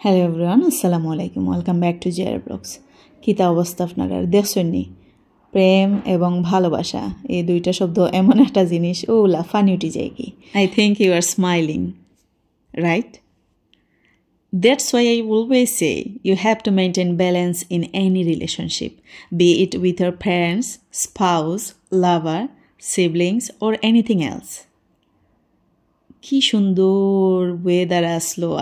Hello everyone, আসসালামু আলাইকুম। Welcome back to GR blogs. কিতা অবস্থা আপনারা দেখছেননি? প্রেম এবং ভালোবাসা এই দুইটা শব্দ এমন একটা জিনিস, ওলা ফানি উঠি যায় কি। I think you are smiling, right? That's why I always say you have to maintain balance in any relationship, be it with your parents, spouse, lover, siblings or anything else. কি সুন্দর weather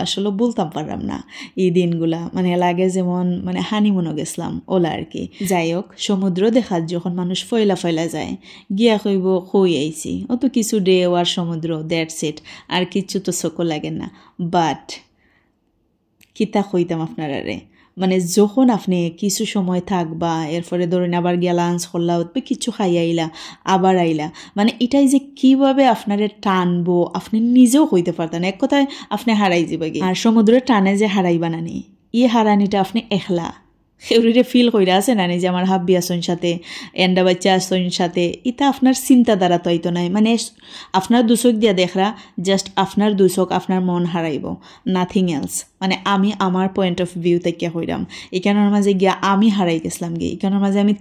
আসলে বলতাম পারলাম না এই দিনগুলা। লাগে যেমন হানিমুনও গেছিলাম ওলা আর কি। যাই হোক, সমুদ্র দেখার যখন মানুষ ফয়লা যায়, গিয়া কইব কই আইছি, অত কিছু ডে আর সমুদ্র, দ্যাটস ইট, আর কিচ্ছু তো চোখও লাগে না। বাট কিতা কইতাম আপনারা রে, যখন আপনি কিছু সময় থাকবা, এরপরে ধরেন আবার গিয়া লাঞ্চ করলা, কিছু খাই আইলা, আবার আইলা, এটাই যে কিভাবে আপনারে টানবো আপনি নিজেও কইতে পারতেন। এক কথায় আপনি হারাই যাবে। আর সমুদ্রের টানে যে হারাইবা নানি, ই হারানিটা আপনি একলা সেউরিরে ফিল কইরা আছে নানি যে আমার হাব্বি আসন সাথে, এন্ডা বাচ্চা আসন সাথে, ইটা আপনার চিন্তাধারা তো আইতো নাই। আপনার দুচোখ দিয়া দেখরা, জাস্ট আপনার দুচোখ আপনার মন হারাইব, নাথিং এলস। আমি আমার পয়েন্ট অফ ভিউ থেকে হইলাম, এখানের মাঝে গিয়া আমি হারাই গেছিলাম গিয়ে। এখানের মাঝে আমি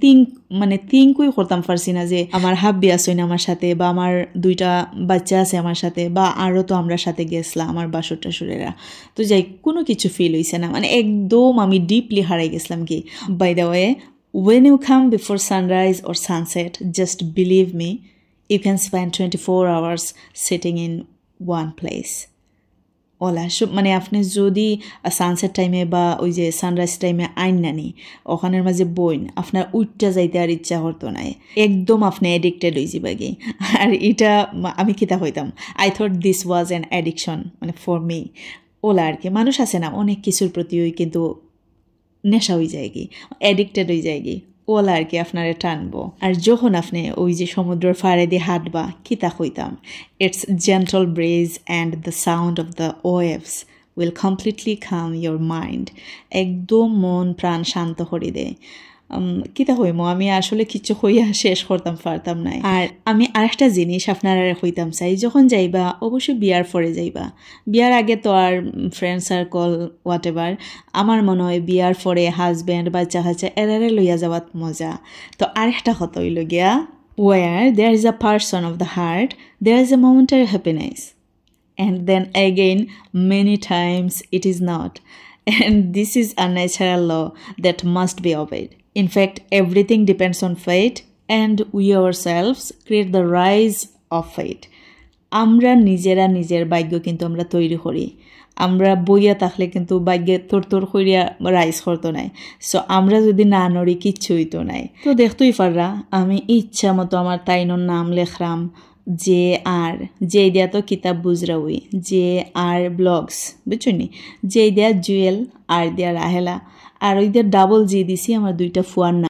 থিঙ্কই করতাম পারছি না যে আমার হাব্বি আসইন আমার সাথে, বা আমার দুইটা বাচ্চা আছে আমার সাথে, বা আরও তো আমরা সাথে গেছিলাম আমার বাসুর টাসুরেরা। তো যাই কোনো কিছু ফিল হইছে না, একদম আমি ডিপলি হারাই গেছিলাম কি। By the way, when you come before sunrise or sunset, just believe me, you can spend 24 hours sitting in one place. OLA আপনি যদি সানসেট টাইমে বা ওই যে সানরাইজ টাইমে আইন নানি ওখানের মাঝে বইন, আপনার উঠটা যাইতে আর ইচ্ছা করতো নাই, একদম আপনি অ্যাডিক্টেড হয়ে যাবে গিয়ে। আর এটা আমি কিতা হইতাম, I thought this was an addiction for me. ওলা আর কি, মানুষ আছে না অনেক কিছুর প্রতি ওই কিন্তু নেশা হয়ে যায় কি, অ্যাডিক্টেড হয়ে যায় কি, ওলা আর কি আপনারে টানবো। আর যখন আপনি ওই যে সমুদ্রের ফাড়ে দিয়ে হাঁটবা, কিতা হইতাম, it's gentle breeze and the sound of the waves will completely calm your mind. একদম মন প্রাণ শান্ত করে দেয়। কিতা হইমো, আমি আসলে কিছু হইয়া শেষ করতাম পারতাম না। আর আমি আরেকটা জিনিস আপনারা হইতাম চাই, যখন যাইবা অবশ্যই বিয়ার পরে যাইবা। বিয়ার আগে তো আর ফ্রেন্ড সার্কল হোয়াট এভার, আমার মনে হয় বিয়ার পরে হাজব্যান্ড বাচ্চা কাচ্চা এরারে লইয়া যাওয়াত মজা। তো আরেকটা কথা হইল গিয়া, where there is a person of the heart, there is a momentary happiness, and then again many times it is not, and this is a natural law that must be obeyed. In fact, everything depends on fate, and we ourselves create the rise of fate. আমরা নিজেরা নিজের ভাগ্য কিন্তু আমরা তৈরি করি। আমরা বইয়া থাকলে কিন্তু ভাগ্যে তোর করিয়া রাইজ করতো নাই। সো আমরা যদি না নড়ি কিচ্ছু হইতো নাই। তো দেখতেই পাররা, আমি ইচ্ছা মতো আমার তাইনোর নাম লেখরাম, যে আর যে দিয়া তো কিতাব বুঝরা হই, যে আর ব্লগস বুঝছনি, যে দিয়া জুয়েল, আর দিয়া রাহেলা, আর ওই দিয়া ডাবল জি দিছি আমার দুইটা ফুয়ার নাম।